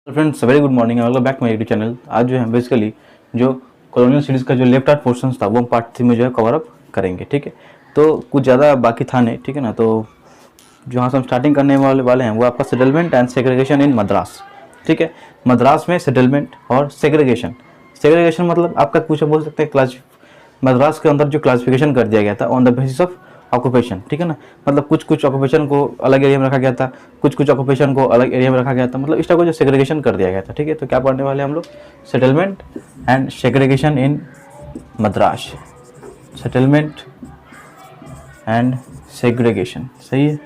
Friends very good morning, welcome back my YouTube channel. आज जो है बेसिकली जो कॉलोनियल सीरीज़ का जो लेफ्ट आउट पोर्शन था वो पार्ट 3 में जो है कवर अप करेंगे। ठीक है, तो कुछ ज़्यादा बाकी था नहीं। ठीक है ना, तो जहाँ से हम स्टार्टिंग करने वाले हैं वो आपका सेटलमेंट एंड सेग्रीगेशन इन मद्रास। ठीक है, मद्रास में सेटलमेंट और सेग्रीगेशन। सेग्रीगेशन मतलब आपका कुछ बोल सकते हैं क्लास मद्रास के अंदर जो क्लासिफिकेशन कर दिया गया था on the basis of occupation. ठीक है ना, मतलब कुछ कुछ ऑक्यूपेशन को अलग एरिया में रखा गया था, कुछ कुछ ऑक्यूपेशन को अलग एरिया में रखा गया था, मतलब इस टाइप का जो सेग्रीगेशन कर दिया गया था। ठीक है, तो क्या पढ़ने वाले हम लोग? Settlement and segregation in Madras. Settlement and segregation, सही है।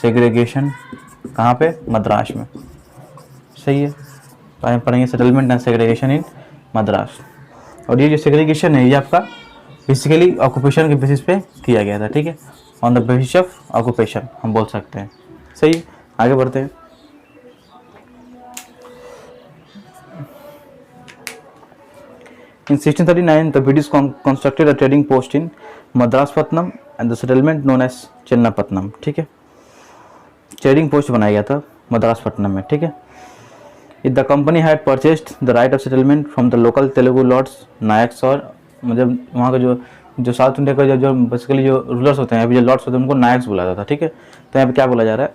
सेग्रीगेशन कहाँ पे? मद्रास में, सही है। तो हम पढ़ेंगे सेटलमेंट एंड सेग्रीगेशन इन मद्रास। और ये जो सेग्रीगेशन है ये आपका बेसिकली ऑक्यूपेशन के बेसिस पे किया गया था। ठीक है, on the basis of occupation हम बोल सकते हैं, सही है। आगे बढ़ते हैं। In 1639, the British constructed a trading post in Madraspatnam and the settlement known as Chennapatnam। ठीक है, ट्रेडिंग पोस्ट बनाया गया था मद्रासपट्टनम में। ठीक है, the company had purchased the right of settlement from the local Telugu lords Nayaks, और मतलब वहाँ का जो साउथ इंडिया का जो बेसिकली जो रूलर्स होते हैं, अभी जो लॉर्ड्स होते हैं उनको नायक्स बोला जाता था। ठीक है, तो यहाँ पे क्या बोला जा रहा है?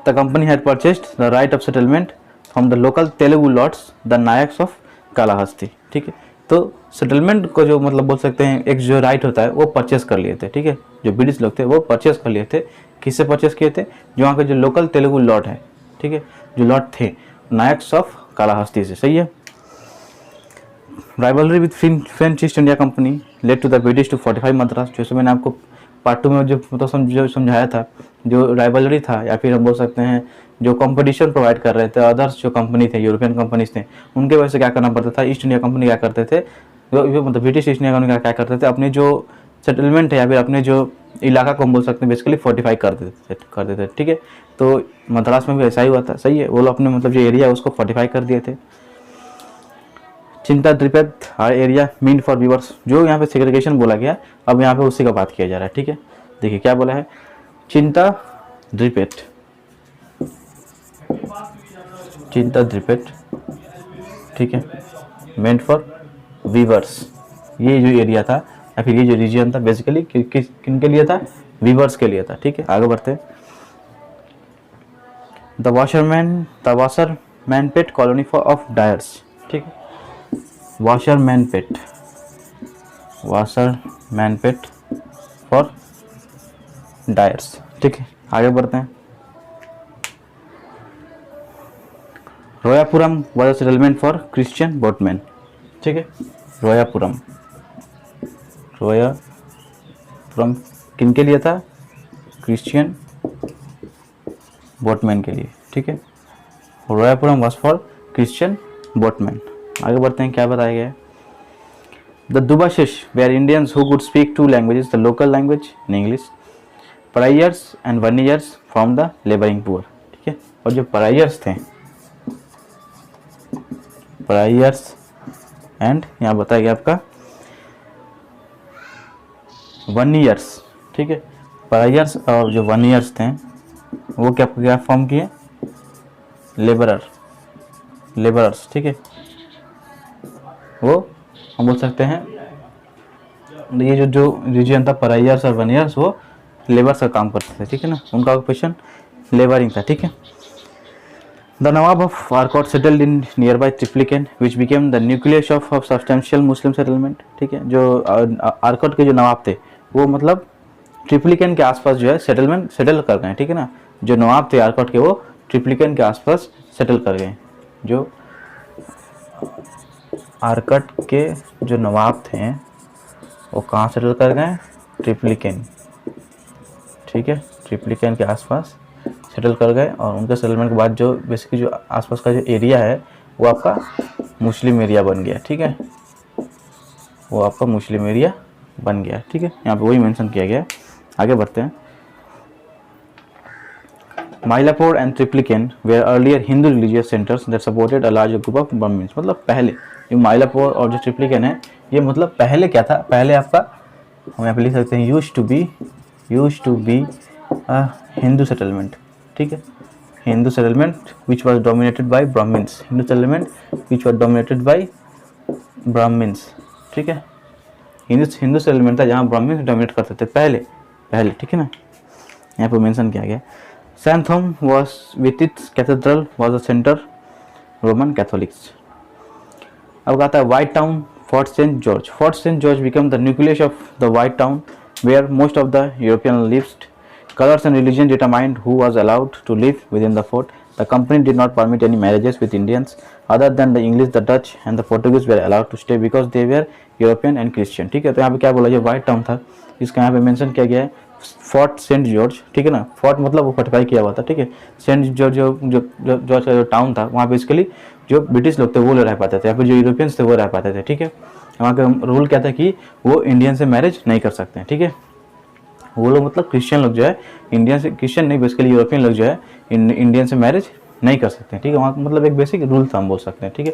The company had purchased the right of settlement from the local Telugu lords the Nayaks of Kalahasti. ठीक है, तो सेटलमेंट को जो मतलब बोल सकते हैं एक जो राइट होता है वो परचेस कर लिए थे। ठीक है, जो ब्रिटिश लोग थे वो परचेस कर लिए थे। किससे परचेस किए थे? जो वहाँ के जो लोकल तेलुगु लॉर्ड है, ठीक है, जो लॉर्ड थे नायक्स ऑफ कालाहस्ती से, सही है। Rivalry with French East India Company led to the British to fortify Madras. जैसे मैंने आपको पार्ट 2 में जो मतलब समझाया था, जो राइवलरी था या फिर हम बोल सकते हैं जो कंपटीशन प्रोवाइड कर रहे थे अदर्स जो कंपनी थे, यूरोपियन कंपनीज थे, उनके वजह से क्या करना पड़ता था? ईस्ट इंडिया कंपनी क्या करते थे, जो मतलब ब्रिटिश ईस्ट इंडिया कंपनी क्या करते थे, अपने जो सेटलमेंट है या फिर अपने जो इलाका को हम बोल सकते हैं बेसिकली फोर्टिफाई कर देते थे। ठीक है, तो मद्रास में भी ऐसा ही हुआ था, सही है। वो लोग अपने मतलब जो एरिया है उसको फोर्टिफाई कर दिए थे। चिंता द्रिपेद एरिया मीन फॉर वीवर्स, जो यहाँ पे सेग्रीगेशन बोला गया, अब यहाँ पे उसी का बात किया जा रहा है। ठीक है, देखिए क्या बोला है, चिंता द्रिपेद, चिंता द्रिपेद, ठीक है, मेंट फॉर वीवर्स। ये जो एरिया था या फिर ये जो रीजन था बेसिकली किन के लिए था? वीवर्स के लिए था। ठीक है, आगे बढ़ते हैं। The Washermanpet colony for of dyers. ठीक है, वाशरमैनपेट फॉर डायर्स। ठीक है, आगे बढ़ते हैं। Royapuram was a settlement for Christian boatman. ठीक है, रोयापुरम किन के लिए था? क्रिश्चियन बोटमैन के लिए। ठीक है, Royapuram was for Christian boatman. आगे बढ़ते हैं, क्या बताया गया है? The dubashis were Indians who could speak 2 languages, the local language in English, Paraiyars and Vanniyars from the labouring poor. ठीक है, और जो पराइयर्स थे, पराइयर्स एंड यहाँ बताया गया आपका वर्नियर्स। ठीक है, पराइयर्स और जो वर्नियर्स थे वो क्या फॉर्म किए? लेबरर्स। ठीक है, वो हम बोल सकते हैं ये जो रीजन था पराइयर्स और वर्नियर्स, वो लेबर्स का काम करते थे। ठीक है ना, उनका ऑक्यूपेशन लेबरिंग था। ठीक है, the Nawab of Arcot settled in near by Triplicane which became the nucleus of substantial Muslim settlement. ठीक है, जो आरकोट के जो नवाब थे वो मतलब ट्रिप्लिकेन के आसपास जो है सेटल कर गए। ठीक है ना, जो नवाब थे आरकोट के वो ट्रिप्लिकेन के आसपास सेटल कर गए। जो आरकोट के जो नवाब थे वो कहाँ सेटल कर गए? ट्रिप्लिकेन। ठीक है, ट्रिप्लिकेन के आसपास सेटल कर गए, और उनके सेटलमेंट के बाद जो बेसिकली जो आसपास का जो एरिया है वो आपका मुस्लिम एरिया बन गया। ठीक है, वो आपका मुस्लिम एरिया बन गया। ठीक है, यहाँ पे वही मेंशन किया गया है। आगे बढ़ते हैं। Mylapore and Triplicane were earlier Hindu religious centres that supported a large group of Brahmans. मतलब पहले जो माइलापुर और जो ट्रिप्लिकेन है ये मतलब पहले क्या था? पहले आपका हम यहाँ पे लिख सकते हैं used to be a Hindu settlement. ठीक है, Hindu settlement which was dominated by Brahmans, Hindu settlement which was dominated by Brahmans, ठीक है। हिंदू सेटलमेंट था जहाँ ब्राह्मण डोमिनेट करते थे पहले, ठीक है ना, यहाँ पर मेंशन किया गया। San Thome was with its cathedral was a centre Roman Catholics. अब आता है White Town, Fort Saint George. Fort Saint George become the nucleus of the White Town where most of the European lived. Colors and religion determined who was allowed to live within the fort. The company did not permit any marriages with Indians. Other than the English, the Dutch and the Portuguese were allowed to stay because they were European and Christian. ठीक है, तो यहाँ पे क्या बोला, जो white town था इसका यहाँ पे मेंशन किया गया है फोर्ट सेंट जॉर्ज, ठीक है ना। फोर्ट मतलब वो फोर्टिफाई किया हुआ था, ठीक है। सेंट जॉर्ज जॉर्ज का जो टाउन था वहाँ बेसिकली जो ब्रिटिश लोग थे वो रह पाते थे, या फिर जो यूरोपियंस थे वो रह पाते थे, ठीक है। वहाँ का रूल क्या था कि वो इंडियन से मैरिज नहीं कर सकते हैं, ठीक है। वो लोग मतलब क्रिश्चियन लोग जो है इंडियन से, क्रिश्चियन नहीं बेसिकली यूरोपियन लोग जो है इंडियन से मैरिज नहीं कर सकते हैं, ठीक है। वहाँ मतलब एक बेसिक रूल था हम बोल सकते हैं, ठीक है।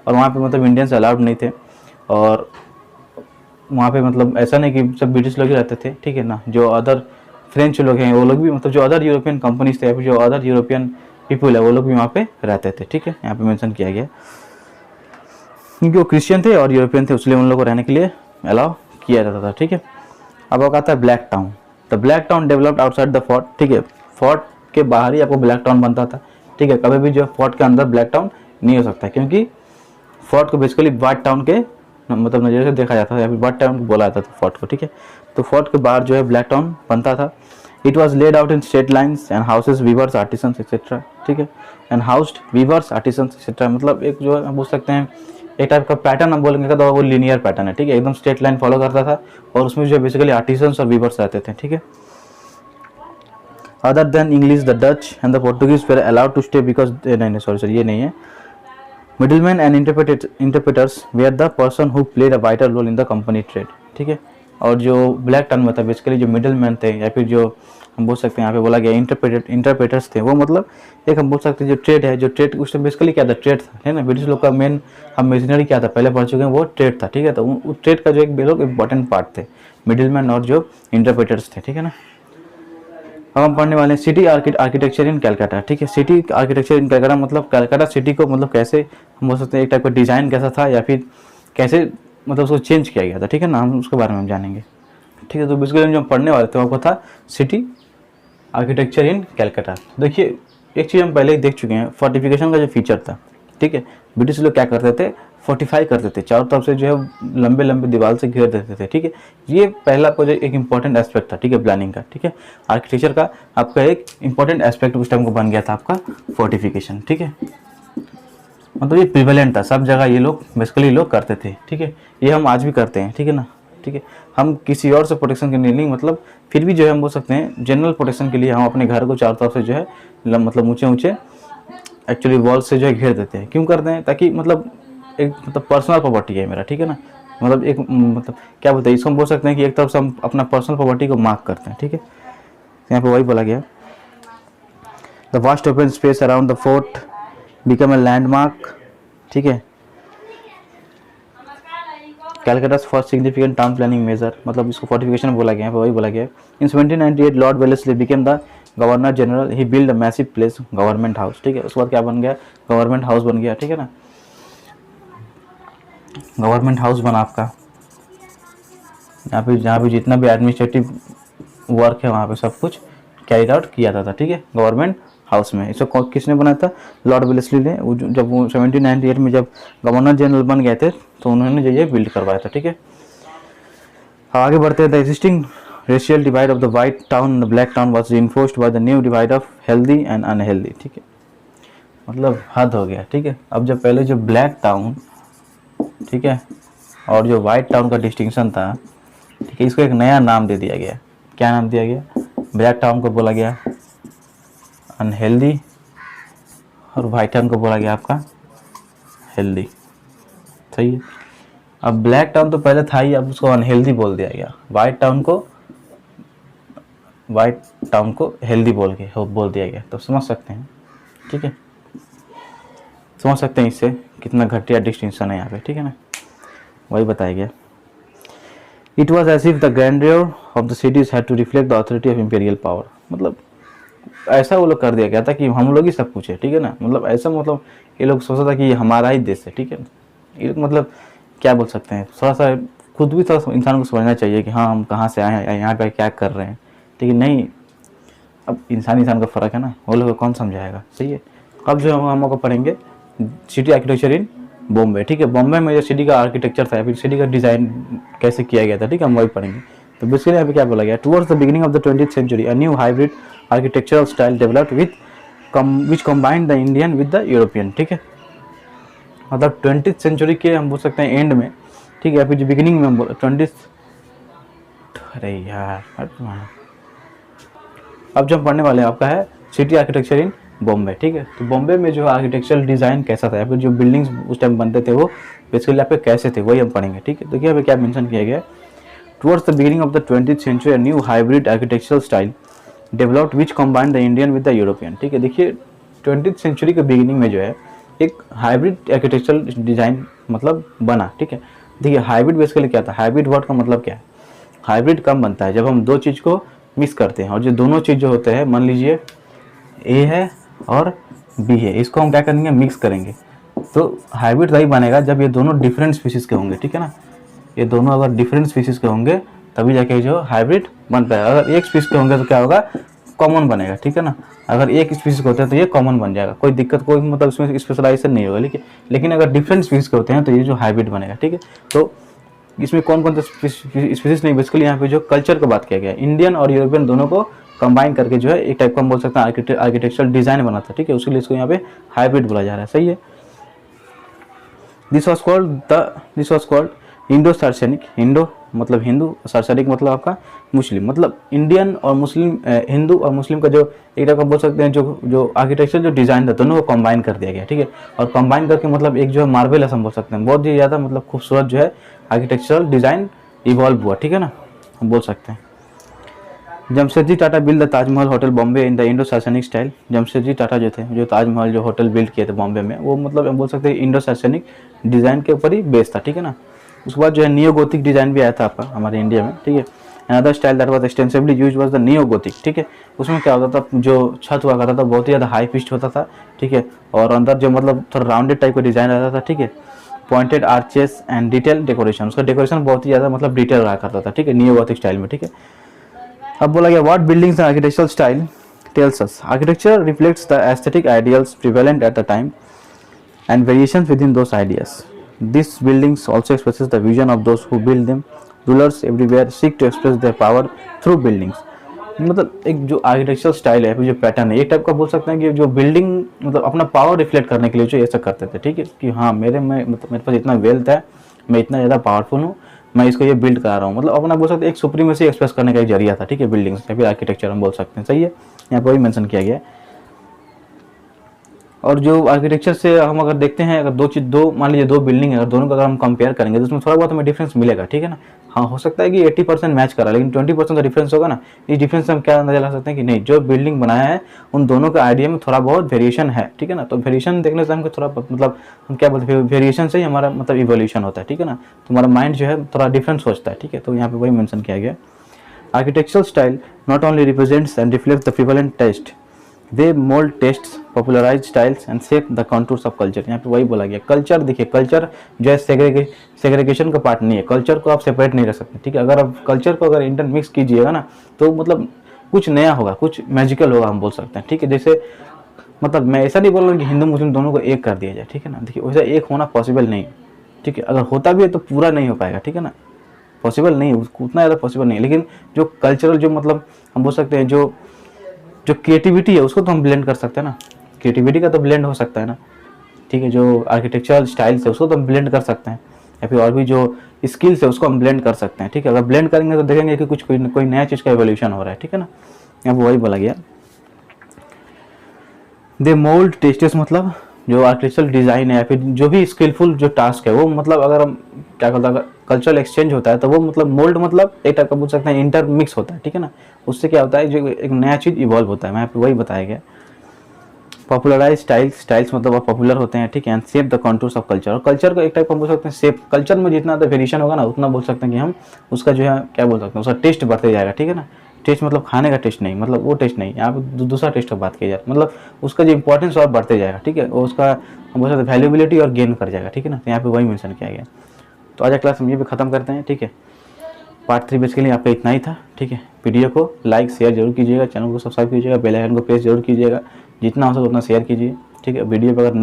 और वहाँ पे मतलब इंडियन से अलाउड नहीं थे, और वहाँ पे मतलब ऐसा नहीं कि सब ब्रिटिश लोग ही रहते थे, ठीक है ना। जो अदर फ्रेंच लोग हैं वो लोग भी, मतलब जो अदर यूरोपियन कंपनीज थे या फिर जो अदर यूरोपियन पीपल है वो लोग भी वहाँ पे रहते थे, ठीक है। यहाँ पे मेंशन किया गया क्योंकि वो क्रिश्चियन थे और यूरोपियन थे, इसलिए उन लोगों को रहने के लिए अलाउ किया जाता था, ठीक है। अब आपका आता है black town. The black town developed outside the fort, ठीक है। फोर्ट के बाहर ही आपको ब्लैक टाउन बनता था, ठीक है। कभी भी जो फोर्ट के अंदर ब्लैक टाउन नहीं हो सकता, क्योंकि फोर्ट को बेसिकली व्हाइट टाउन के मतलब नज़रिए से देखा जाता था, या फिर व्हाइट टाउन बोला जाता था फोर्ट को, ठीक है। तो फोर्ट के बाहर जो है ब्लैक टाउन बनता था। It was laid out in straight lines and houses weavers artisans etcetera, ठीक है। And housed weavers artisans etcetera, मतलब एक जो है बोल सकते हैं एक टाइप का पैटर्न हम बोलेंगे तो वो लीनियर पैटर्न है, ठीक है। एकदम स्ट्रेट लाइन फॉलो करता था और उसमें जो बेसिकली आर्टिसंस और वीवर्स रहते थे, ठीक है। Other than English, the Dutch and the Portuguese were allowed to stay because, नहीं सॉरी ये नहीं है। Middleman and interpreters were the person who played a vital role in the company trade, ठीक है। और जो ब्लैक टाउन में था बेसिकली जो मिडिल मैन थे, या फिर जो हम बोल सकते हैं यहाँ पे बोला गया इंटरप्रेटर्स थे, वो मतलब एक हम बोल सकते हैं जो ट्रेड है, जो ट्रेड उस टाइम बेसिकली क्या था, ट्रेड था, है ना। ब्रिटिश लोग का मेन हम मिशनरी क्या था पहले पढ़ चुके हैं, वो ट्रेड था, ठीक है। तो उस ट्रेड का जो एक लोग इंपॉर्टेंट पार्ट थे मिडिल मैन और जो इंटरप्रेटर्स थे, ठीक है ना। अब हम पढ़ने वाले हैं सिटी आर्किटेक्चर इन कलकत्ता, ठीक है। सिटी आर्किटेक्चर इन कलकत्ता मतलब कलकत्ता सिटी को मतलब कैसे हम बोल सकते हैं एक टाइप का डिज़ाइन कैसा था, या फिर कैसे मतलब उसको चेंज किया गया था, ठीक है ना। हम उसके बारे में जानेंगे, ठीक है। तो बेसिकली जो हम पढ़ने वाले थे वो था सिटी आर्किटेक्चर इन कलकत्ता। देखिए एक चीज़ हम पहले ही देख चुके हैं, फोर्टिफिकेशन का जो फीचर था, ठीक है। ब्रिटिश लोग क्या करते थे, फोर्टिफाई करते थे, चारों तरफ से जो है लंबे लंबे दीवार से घेर देते थे, ठीक है। ये पहला आपका जो एक इंपॉर्टेंट एस्पेक्ट था, ठीक है, प्लानिंग का, ठीक है। आर्किटेक्चर का आपका एक इंपॉर्टेंट एस्पेक्ट उस टाइम को बन गया था आपका फोर्टिफिकेशन, ठीक है। मतलब ये प्रिवेलेंट था, सब जगह ये लोग बेसिकली लोग करते थे, ठीक है। ये हम आज भी करते हैं, ठीक है ना, ठीक है। हम किसी और से प्रोटेक्शन के लिए नहीं, मतलब फिर भी जो है हम बोल सकते हैं जनरल प्रोटेक्शन के लिए हम अपने घर को चारों तरफ से जो है मतलब ऊंचे ऊंचे एक्चुअली वॉल से जो है घेर देते हैं। क्यों करते हैं, ताकि मतलब एक मतलब पर्सनल प्रॉपर्टी है मेरा, ठीक है ना। मतलब एक मतलब क्या बोलते हैं इसको, हम बोल सकते हैं कि एक तरफ से हम अपना पर्सनल प्रॉपर्टी को मार्क करते हैं, ठीक है। यहाँ पे वही बोला गया, the vast open space around the fort become a landmark, ठीक है। Calcutta's first significant town planning measure, मतलब इसको फोर्टिफिकेशन बोला गया है, वही बोला गया है। इन 1798 Lord Wellesley became the governor general, he build a massive place government house, ठीक है। उसके बाद क्या बन गया, गवर्नमेंट हाउस बन गया, ठीक है ना। गवर्नमेंट हाउस बना आपका, जहाँ पे जितना भी एडमिनिस्ट्रेटिव वर्क है वहाँ पे सब कुछ कैरिड आउट किया जाता था, ठीक है, गवर्नमेंट हाउस में। इसको किसने बनाया था, लॉर्ड वेलेस्ली ने। जब वो 1798 में जब गवर्नर जनरल बन गए थे तो उन्होंने जो ये बिल्ड करवाया था, ठीक है। आगे बढ़ते हैं, the existing racial divide of the White town the black town was reinforced by the nu divide of healthy and unhealthy, ठीक है। मतलब हद हो गया, ठीक है। अब जब पहले जो ब्लैक टाउन, ठीक है, और जो व्हाइट टाउन का डिस्टिंक्शन था, ठीक है, इसको एक नया नाम दे दिया गया। क्या नाम दिया गया, ब्लैक टाउन को बोला गया अनहेल्दी और व्हाइट टाउन को बोला गया आपका हेल्दी, सही है। अब ब्लैक टाउन तो पहले था ही, अब उसको अनहेल्दी बोल दिया गया। व्हाइट टाउन को हेल्दी बोल दिया गया। तो समझ सकते हैं, ठीक है, समझ सकते हैं इससे कितना घटिया डिस्टिंक्शन है यहाँ पे, ठीक है ना। वही बताया गया, it was as if the grandeur of the cities had to reflect the authority of imperial power. मतलब ऐसा वो लोग कर दिया गया था कि हम लोग ही सब कुछ है, ठीक है ना। मतलब ऐसा, मतलब ये लोग सोचा था कि ये हमारा ही देश है, ठीक है। ये लोग मतलब क्या बोल सकते हैं, थोड़ा सा खुद भी थोड़ा इंसान को समझना चाहिए कि हाँ हम कहाँ से आए हैं, यहाँ पे क्या कर रहे हैं, ठीक है। नहीं, अब इंसान का फ़र्क है ना, वो लोग को कौन समझाएगा, सही है। अब जो हम लोग पढ़ेंगे सिटी आर्किटेक्चर इन बॉम्बे, ठीक है। बॉम्बे में जो सिटी का आर्किटेक्चर था, फिर सिटी का डिज़ाइन कैसे किया गया था, ठीक है, हम वही पढ़ेंगे। तो बेसिकली यहाँ पे क्या बोला गया, towards the beginning of the 20th century a new hybrid architectural style developed which combined the Indian with the European, ठीक है। मतलब 20th सेंचुरी के हम बोल सकते हैं एंड में, ठीक है, फिर जो बिगिनिंग में हम बोल 20, अरे यार अब जो हम पढ़ने वाले हैं आपका है सिटी आर्किटेक्चर इन बॉम्बे, ठीक है। तो बॉम्बे में जो आर्किटेक्चरल डिज़ाइन कैसा था, या फिर जो बिल्डिंग्स उस टाइम बनते थे वो बेसिकली आप पे कैसे थे, वही हम पढ़ेंगे, ठीक है। देखिए यहाँ पे क्या मेंशन किया गया है, towards the beginning of the 20th century new hybrid architectural style developed which combined the Indian with the European, ठीक है। देखिए 20th सेंचुरी के बिगिनिंग में जो है एक हाइब्रिड आर्किटेक्चरल डिज़ाइन मतलब बना, ठीक है। देखिए हाइब्रिड बेसिकली क्या था, हाइब्रिड वर्ड का मतलब क्या है, हाइब्रिड कम बनता है जब हम दो चीज़ को मिक्स करते हैं, और जो दोनों चीज़ जो होते हैं, मान लीजिए ए है और बी है, इसको हम क्या करेंगे, मिक्स करेंगे। तो हाइब्रिड तभी बनेगा जब ये दोनों डिफरेंट स्पीसीज़ के होंगे, ठीक है ना। ये दोनों अगर डिफरेंट स्पीसीज़ के होंगे तभी जाके जो हाइब्रिड बनता है। अगर एक स्पीसीज के होंगे तो क्या होगा, कॉमन बनेगा, ठीक है ना। अगर एक स्पीसीज के होते हैं तो ये कॉमन बन जाएगा, कोई दिक्कत, कोई मतलब इसमें स्पेशलाइजेशन नहीं होगा। लेकिन अगर डिफरेंट स्पीसीज के होते हैं तो ये जो हाइब्रिड बनेगा, ठीक है। तो इसमें कौन कौन से स्पीसीज नहीं, बेसिकली यहाँ पे जो कल्चर की बात किया गया है, इंडियन और यूरोपियन दोनों को कंबाइन करके जो है एक टाइप का हम बोल सकते हैं आर्किटेक्चरल डिजाइन बना था, ठीक है। उसके लिए इसको यहाँ पे हाइब्रिड बोला जा रहा है, सही है। This was called Indo Saracenic, Indo मतलब हिंदू, सार्सेनिक मतलब आपका मुस्लिम, मतलब इंडियन और मुस्लिम, हिंदू और मुस्लिम का जो एक टाइप का बोल सकते हैं जो आर्किटेक्चर जो डिज़ाइन था, दोनों को कंबाइन कर दिया गया, ठीक है। और कंबाइन करके मतलब एक जो है मार्बल ऐसा बोल सकते हैं, बहुत ही ज़्यादा मतलब खूबसूरत जो है आर्किटेक्चरल डिज़ाइन इवॉल्व हुआ, ठीक है ना, हम बोल सकते हैं। Jamshedji Tata build the Taj Mahal hotel Bombay in the Indo Saracenic style. Jamshedji Tata जो थे, जो ताजमहल जो होटल बिल्ड किए थे बॉम्बे में, वो मतलब हम बोल सकते हैं इंडो सार्सेनिक डिज़ाइन के ऊपर ही बेस था, ठीक है ना। उसके बाद जो है नियो गोथिक डिज़ाइन भी आया था आपका हमारे इंडिया में, ठीक है। Another style that was extensively used was the neo Gothic, ठीक है। उसमें क्या होता था, जो छत हुआ करता था बहुत ही ज़्यादा हाई पिच्ड होता था, ठीक है। और अंदर जो मतलब थोड़ा राउंडेड टाइप का डिज़ाइन रहता था, ठीक है। Pointed arches and detail decoration, उसका डेकोरेशन बहुत ही ज़्यादा मतलब डिटेल रहा करता था, ठीक है, नियो गोथिक स्टाइल में, ठीक है। अब बोला गया what buildings and architectural style tells us, architecture reflects the aesthetic ideals prevalent at the time and variations within those ideas. These buildings also expresses the vision of those who build them. Rulers everywhere seek to express their power through buildings. मतलब एक जो architectural style है, जो pattern है, एक type का बोल सकते हैं कि जो बिल्डिंग मतलब अपना पावर रिफ्लेक्ट करने के लिए जो ऐसा करते थे, ठीक है, कि हाँ मेरे पास इतना वेल्थ है, मैं इतना ज़्यादा पावरफुल हूँ, मैं इसको ये बिल्ड करा रहा हूँ, मतलब अपना बोल सकते हैं एक सुप्रीमेसी एक्सप्रेस करने का एक जरिया था, ठीक है, बिल्डिंग्स या फिर आर्किटेक्चर हम बोल सकते हैं, सही है। यहाँ पर वही मेंशन किया गया है। और जो आर्किटेक्चर से हम अगर देखते हैं, अगर दो मान लीजिए दो बिल्डिंग है, अगर दोनों का अगर हम कंपेयर करेंगे तो उसमें थोड़ा बहुत हमें डिफरेंस मिलेगा, ठीक है ना। हाँ, हो सकता है कि 80% मैच करा, लेकिन 20% का डिफरेंस होगा ना। इस डिफरेंस से हम क्या अंदाजा लगा सकते हैं कि नहीं, जो बिल्डिंग बनाया है उन दोनों का आइडिया में थोड़ा बहुत वेरिएशन है, ठीक है ना। तो वेरिएशन देखने से हमको थोड़ा मतलब हम क्या बोलते हैं, वेरिएशन से ही हमारा मतलब इवोल्यूशन होता है, ठीक है ना। तो हमारा माइंड जो है थोड़ा डिफरेंट सोचता है, ठीक है। तो यहाँ पे वही मेंशन किया गया। Architectural style not only represents and reflects the prevalent taste, they mould tastes, popularise styles and shape the contours of culture. यहाँ पे वही बोला गया, कल्चर देखिए, कल्चर जो है सेग्रीगेशन का पार्ट नहीं है, कल्चर को आप सेपरेट नहीं रख सकते, ठीक है। अगर आप कल्चर को अगर इंटर मिक्स कीजिएगा ना तो मतलब कुछ नया होगा, कुछ मैजिकल होगा, हम बोल सकते हैं, ठीक है। जैसे मतलब मैं ऐसा नहीं बोल रहा हूँ कि हिंदू मुस्लिम दोनों को एक कर दिया जाए, ठीक है ना। देखिए वैसा एक होना पॉसिबल नहीं है, ठीक है। अगर होता भी है तो पूरा नहीं हो पाएगा, ठीक है ना, पॉसिबल नहीं है, उतना ज़्यादा पॉसिबल नहीं है। लेकिन जो कल्चरल जो मतलब हम बोल सकते हैं जो क्रिएटिविटी है उसको तो हम ब्लेंड कर सकते हैं ना, क्रिएटिविटी का तो ब्लेंड हो सकता है ना, ठीक है। जो आर्किटेक्चरल स्टाइल्स है उसको तो हम ब्लेंड कर सकते हैं, या फिर और भी जो स्किल्स है उसको हम ब्लेंड कर सकते हैं, ठीक है। अगर ब्लेंड करेंगे तो देखेंगे कि कुछ कोई नया चीज़ का एवोल्यूशन हो रहा है, ठीक है ना। यहाँ पर वही बोला गया। दे मोल्ड टेस्टेस, मतलब जो आर्टिफिशियल डिज़ाइन है या फिर जो भी स्किलफुल जो टास्क है वो मतलब अगर हम क्या कहते हैं, अगर कल्चरल एक्सचेंज होता है तो वो मतलब मोल्ड मतलब एक टाइप का बोल सकते हैं इंटर मिक्स होता है, ठीक है ना। उससे क्या होता है, जो एक नया चीज़ इवॉल्व होता है, मैं यहाँ पे वही बताया गया। पॉपुलराइज स्टाइल्स मतलब वो पॉपुलर होते हैं, ठीक है। And shape the contours of culture, और कल्चर को एक टाइप का बोल सकते हैं शेप, कल्चर में जितना ज़्यादा वेरिएशन होगा ना उतना बोल सकते हैं कि हम उसका जो है क्या बोल सकते हैं, उसका टेस्ट बढ़ते जाएगा, ठीक है ना। टेस्ट मतलब खाने का टेस्ट नहीं, मतलब वो टेस्ट नहीं, यहाँ पे दूसरा टेस्ट का बात किया जाए, मतलब उसका जो इंपॉर्टेंस और बढ़ते जाएगा, ठीक है, और उसका बहुत ज़्यादा वैल्यूबिलिटी और गेन कर जाएगा, ठीक है ना। तो यहाँ पे वही मेंशन किया गया। तो आज का क्लास हम ये पे ख़त्म करते हैं, ठीक है। पार्ट 3 बेसिकली आपका इतना ही था, ठीक है। वीडियो को लाइक शेयर जरूर कीजिएगा, चैनल को सब्सक्राइब कीजिएगा, बेल आइकन को प्रेस जरूर कीजिएगा, जितना हो सके उतना शेयर कीजिए, ठीक है। वीडियो पर अगर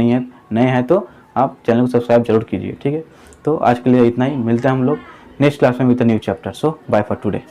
नए हैं तो आप चैनल को सब्सक्राइब जरूर कीजिए, ठीक है। तो आज के लिए इतना ही, मिलते हैं हम लोग नेक्स्ट क्लास में with a new chapter. So bye for today.